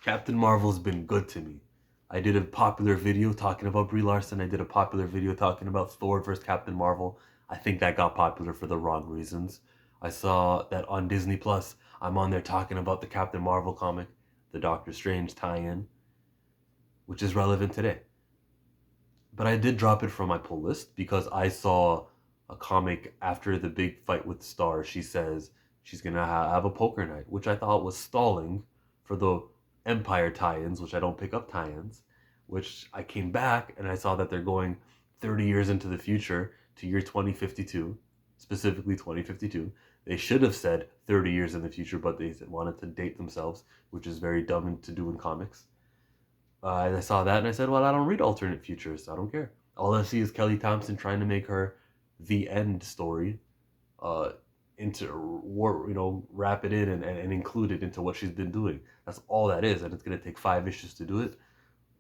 Captain Marvel's been good to me. I did a popular video talking about Brie Larson. I did a popular video talking about Thor versus Captain Marvel. I think that got popular for the wrong reasons. I saw that on Disney Plus, I'm on there talking about the Captain Marvel comic, the Doctor Strange tie-in, which is relevant today. But I did drop it from my pull list because I saw a comic after the big fight with Star. She says she's gonna have a poker night, which I thought was stalling for the Empire tie-ins, which I don't pick up tie-ins. Which I came back and I saw that they're going 30 years into the future to year 2052, specifically 2052. They should have said 30 years in the future, but they wanted to date themselves, which is very dumb to do in comics. And I saw that and I said, well, I don't read alternate futures. So I don't care. All I see is Kelly Thompson trying to make her the end story uh, wrap it in and include it into what she's been doing. That's all that is. And it's going to take 5 issues to do it.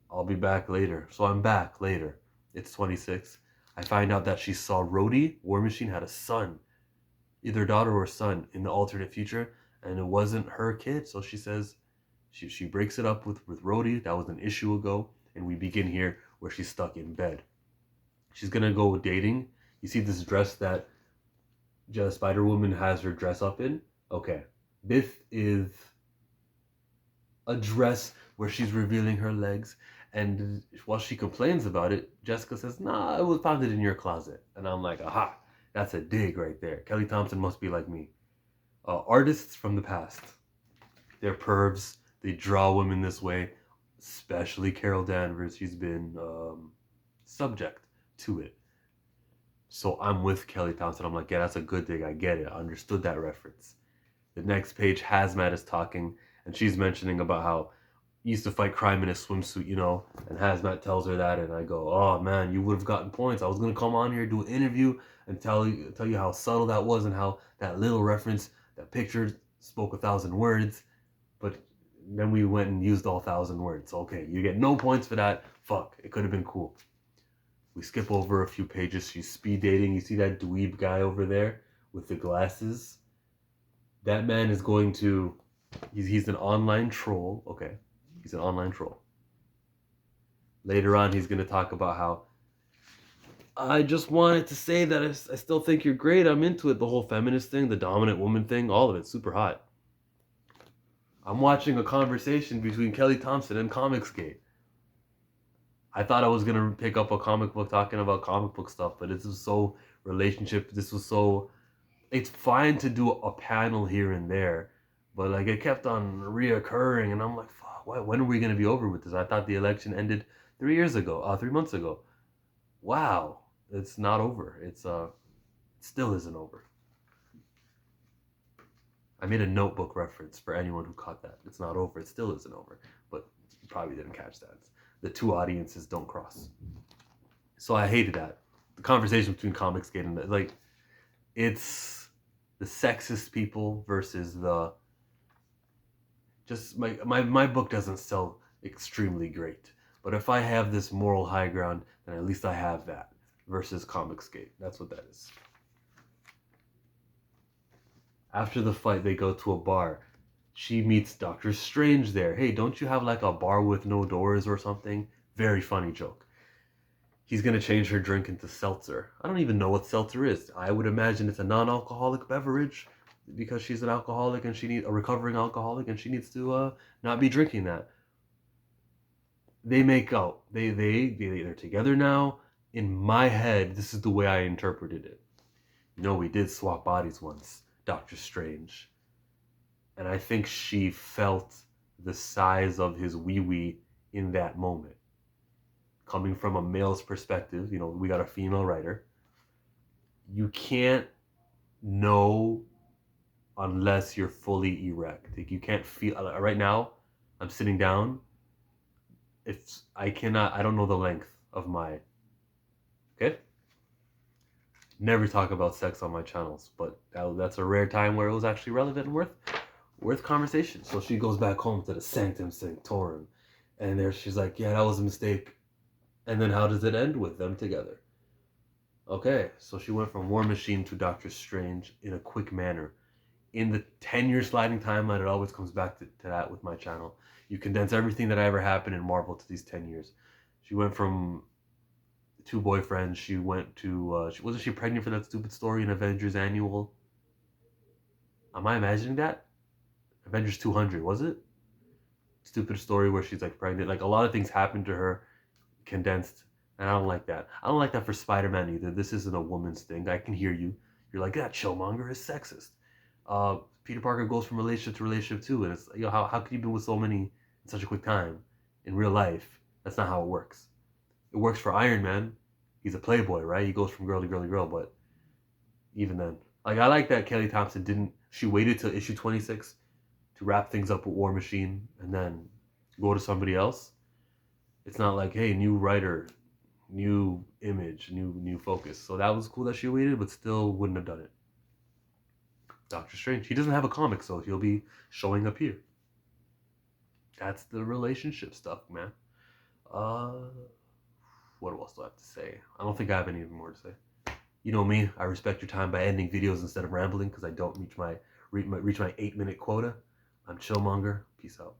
I'll be back later. So I'm back later. It's 26. I find out that she saw Rhodey, War Machine, had a son, either daughter or son, in the alternate future. And it wasn't her kid. So she says, she breaks it up with Rhodey. That was an issue ago. And we begin here where she's stuck in bed. She's going to go dating. You see this dress that Spider-Woman has her dress up in? Okay. This is a dress where she's revealing her legs. And while she complains about it, Jessica says, nah, I found it in your closet. And I'm like, aha, that's a dig right there. Kelly Thompson must be like me. Artists from the past. They're pervs. They draw women this way, especially Carol Danvers. She's been subject to it. So I'm with Kelly Thompson. I'm like, yeah, that's a good thing. I get it. I understood that reference. The next page, Hazmat is talking, and she's mentioning about how he used to fight crime in a swimsuit, and Hazmat tells her that, and I go, oh man, you would have gotten points. I was going to come on here, do an interview, and tell you how subtle that was and how that little reference, that picture spoke 1,000 words, but then we went and used all 1,000 words. Okay, you get no points for that. Fuck, it could have been cool. We skip over a few pages. She's speed dating. You see that dweeb guy over there with the glasses? That man is going to... He's an online troll. Okay, he's an online troll. Later on, he's going to talk about how I just wanted to say that I still think you're great. I'm into it. The whole feminist thing, the dominant woman thing, all of it. Super hot. I'm watching a conversation between Kelly Thompson and Comicsgate. I thought I was going to pick up a comic book talking about comic book stuff, but this was so relationship. This was so... It's fine to do a panel here and there, but like it kept on reoccurring, and I'm like, fuck, when are we going to be over with this? I thought the election ended 3 months ago. Wow, it's not over. It still isn't over. I made a Notebook reference for anyone who caught that. It's not over. It still isn't over, but you probably didn't catch that. The two audiences don't cross. So I hated that. The conversation between Comicsgate and it's the sexist people versus the... Just my book doesn't sell extremely great. But if I have this moral high ground, then at least I have that. Versus Comicsgate. That's what that is. After the fight, they go to a bar. She meets Doctor Strange there. Hey, don't you have like a bar with no doors or something? Very funny joke. He's going to change her drink into seltzer. I don't even know what seltzer is. I would imagine it's a non-alcoholic beverage because she's an alcoholic and she needs a recovering alcoholic and she needs to not be drinking that. They make out. They're together now. In my head, this is the way I interpreted it. We did swap bodies once. Doctor Strange. And I think she felt the size of his wee-wee in that moment. Coming from a male's perspective, we got a female writer. You can't know unless you're fully erect. Like you can't feel... Right now, I'm sitting down. I don't know the length of my... Okay? Never talk about sex on my channels, but that's a rare time where it was actually relevant and worth conversation. So she goes back home to the Sanctum Sanctorum, and there she's like, yeah, that was a mistake. And then how does it end with them together? Okay, so she went from War Machine to Doctor Strange in a quick manner. In the 10-year sliding timeline, it always comes back to that with my channel. You condense everything that ever happened in Marvel to these 10 years. She went from 2 boyfriends. She went to, wasn't she pregnant for that stupid story in Avengers Annual? Am I imagining that? Avengers 200, was it? Stupid story where she's like pregnant. Like a lot of things happened to her condensed. And I don't like that. I don't like that for Spider-Man either. This isn't a woman's thing. I can hear you. You're like, that Killmonger is sexist. Peter Parker goes from relationship to relationship too. And it's, how could you be with so many in such a quick time? In real life, that's not how it works. It works for Iron Man. He's a playboy, right? He goes from girl to girl to girl, but even then. Like, I like that Kelly Thompson she waited till issue 26 to wrap things up with War Machine and then go to somebody else. It's not like, hey, new writer, new image, new focus. So that was cool that she waited, but still wouldn't have done it. Doctor Strange. He doesn't have a comic, so he'll be showing up here. That's the relationship stuff, man. What else do I have to say? I don't think I have any more to say. You know me, I respect your time by ending videos instead of rambling because I don't reach my 8-minute quota. I'm Chillmonger. Peace out.